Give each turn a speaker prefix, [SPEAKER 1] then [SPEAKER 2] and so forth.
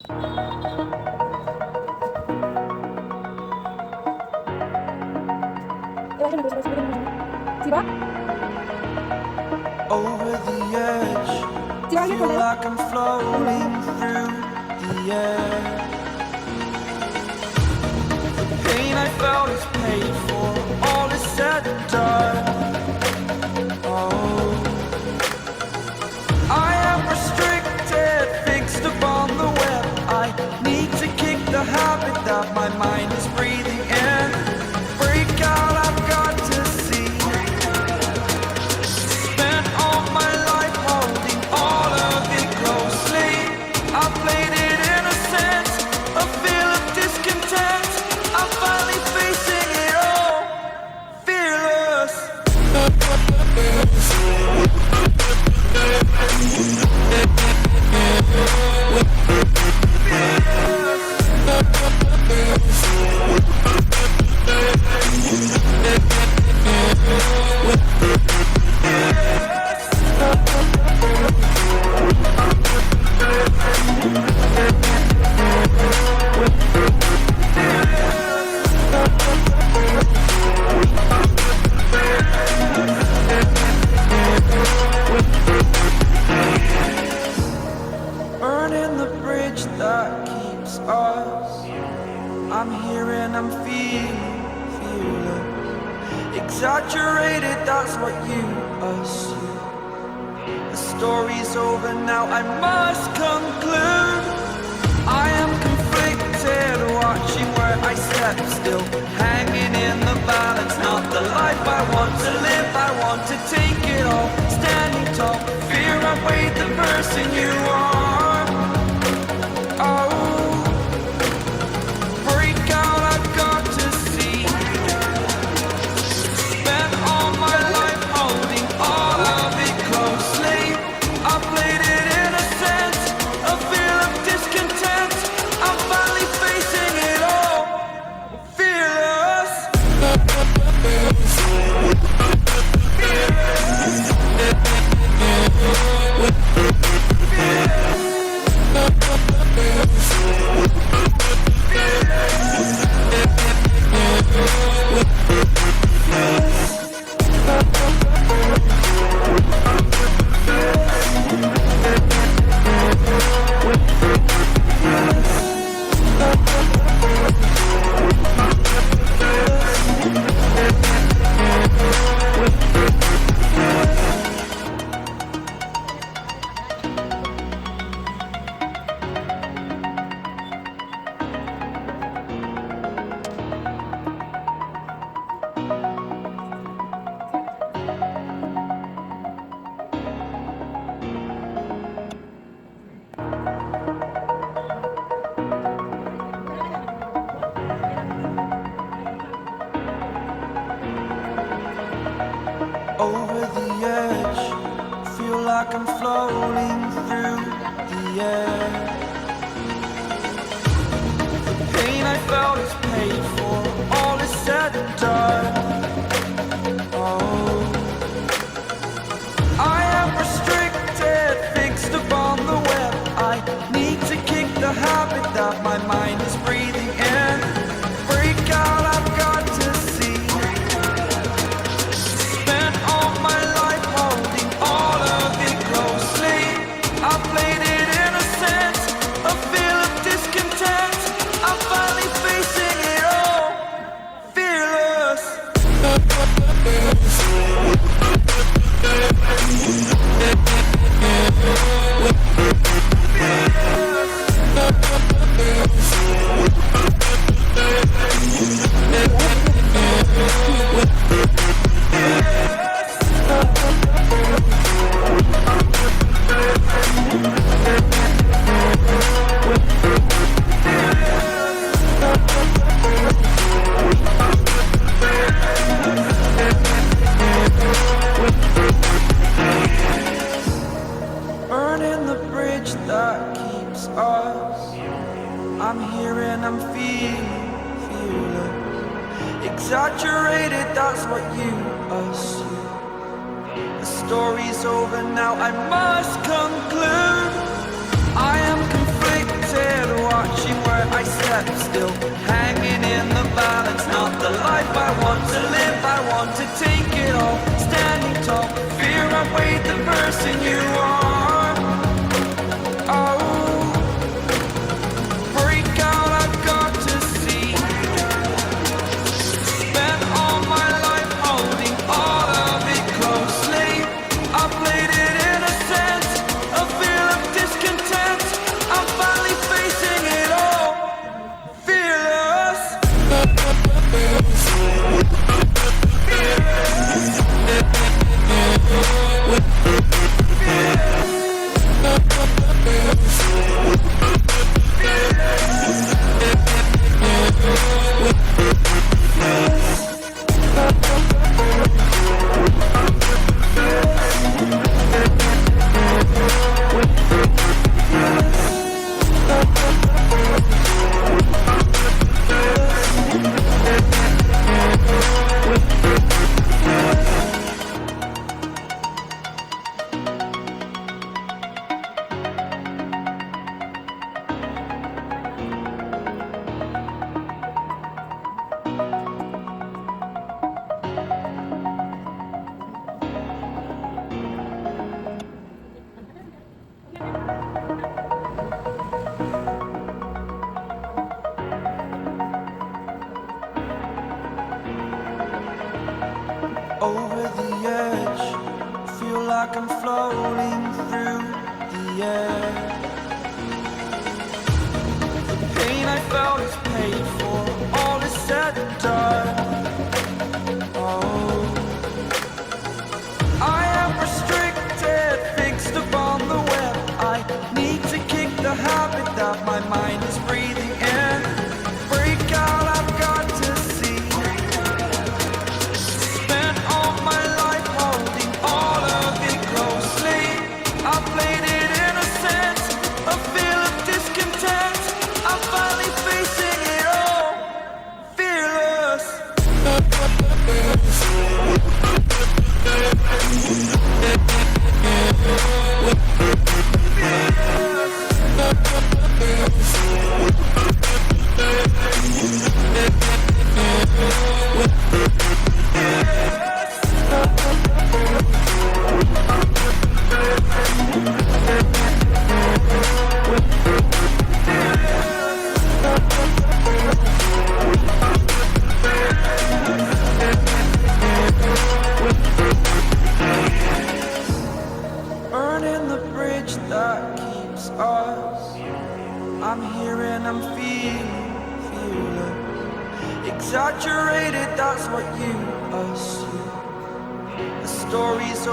[SPEAKER 1] Over the edge, feel like I'm floating through the air. The pain I felt is paid for, all is said and done. Oh, I am restricted, fixed upon the web. I need to kick the habit that my mind is breathing in. Break out, I've got to see. Spent all my life holding all of it closely. I played it innocent, a feel of discontent. I'm finally facing it all, fearless. Burning the bridge that keeps us. I'm here and I'm feeling fearless. Exaggerated, that's what you assume. The story's over now, I must conclude. I am conflicted, watching where I step still, hanging in the balance. Not the life I want to live, I want to take it all. Standing tall, fear I've weighed the person you are. Oh, break out, I've got to see. Spent all my life holding all of it closely. I played it innocent, a feel of discontent. I'm finally facing it all, fearless. Over the edge, feel like I'm floating through the air. The pain I felt is paid for, all is said and done. Oh, I am restricted, fixed upon the web. I need to kick the habit that my mind is breathing in. Break out, I've got to see. Spent all my life holding all of it closely. I played it innocent, a feel of discontent. I'm finally facing it all, fearless. Burning the bridge that keeps us. I'm here and I'm feeling fearless. Exaggerated, that's what you assume. The story's over now, I must conclude. I am conflicted, I step still, hanging in the balance. Not the life I want to live, I want to take it all. Standing tall, fear outweighed the person you are. Oh, break out, I've got to see. Spent all my life holding all of it closely. I played it innocent, a feel of discontent. I'm finally facing it all, fearless. Over the edge, feel like I'm floating through the air. The pain I felt is paid for, all is said and done. Oh, I am restricted, fixed upon the web. I need to kick the habit that my mind is breathing in. Break out, I've got to see. I played it innocent, a feel of discontent. I'm finally facing it all, fearless. Burning the bridge that keeps us. I'm here and I'm feeling fearless. Exaggerated, that's what you assume. The story's